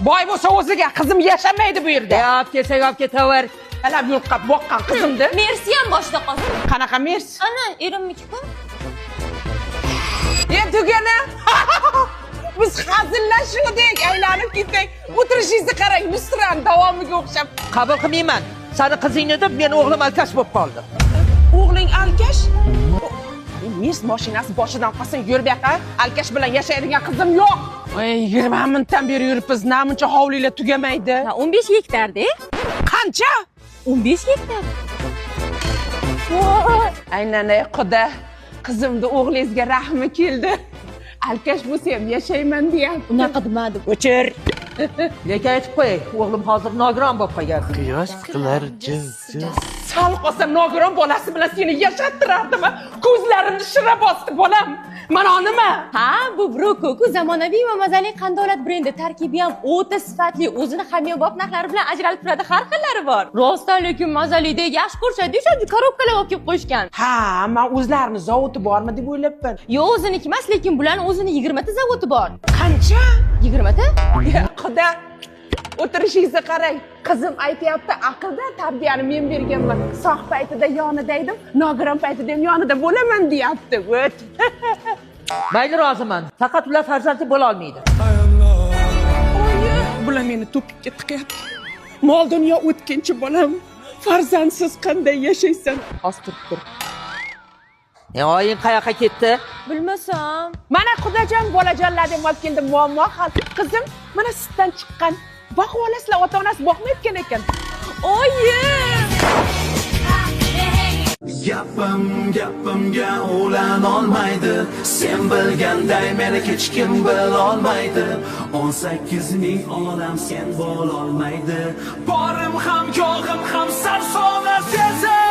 Boy bo'lsa o'ziga, qizim yashamaydi bu yerda. Olib kelsak olib ketaver. Talab yo'qqa boqqan qizimdi. Mersi ham boshda qolsin. Qanaqa mers? Ana, erimniki-ku. Tugana. Biz hazillashuvdik, aylanib ketdik. O'tirishingizni qarang, Nusran davomiga o'xshab. Qabul qilmayman. Seni qizingni deb men o'g'lim alkash bo'lib qoldi. O'g'ling alkash? Mers mashinasi boshidan qolsin, yur bu yoqqa. Alkash bilan yashaydigan qizim yo'q. Voy, 20 minutdan beri yuribmiz. Namuncha hovlilar tugamaydi. 15 gektarda. Qancha? 15 gektar. Aynanay Xudo, qizimni o'g'lingizga rahmi keldi. Alkash bo'lsa ham yashayman deyapti. Unaqa demadi. O'chir. Lekin aytib qo'y, o'g'lim hozir nogiron bo'lib qolgan. Quyosh qilar jiz. Sal qolsa nogiron bolasi bilan seni yashattirardimi? Ko'zlarimni shira bosdi bolam. Mana nima? Ha, bu Brokoku zamonaviy va mazali qandolat brendi tarkibi ham o'ta sifatli, o'zini hamyonbop narxlari bilan ajralib turadi, har xillari bor. Rostdan lekin mazalidek yaxshi ko'rishadi, shu korobkalar olib kelib qo'yishgan. Ha, men o'zlarini zavodi bormi deb o'ylabman. Yo'q, o'ziniki emas, lekin bularning o'zini 20 ta zavodi bor. Qancha? 20 ta? Xudo, o'tirishingizni qarang. Qizim aytayapti, aqlda tarbiyani men berganman. Sog' paytida yonida edim, nogiron paytida ham yonida bo'laman deyapti. O't. Mayli, roziman. Faqat ular farzandli bo'la olmaydi. Oyi, bular meni to'pikka tiqyapti. Mol dunyo o'tkinchi bolam. Farzandsiz qanday yashaysan? Hozir tur. Oying qayoqqa ketdi? Bilmasam. Mana Xudojon bolajonlar deb olib keldim, muammo hal. Qizim, mana sutdan chiqqan. Boqib olasizlar, ota-onasi boqmayotgan ekan. Oyi! Gapimga o'lan olmaydi. Sen bilganday meni hech kim bilolmaydi. 18 ming olam sen bo'lolmaydi. Borim ham yo'g'im ham sarsona sezim.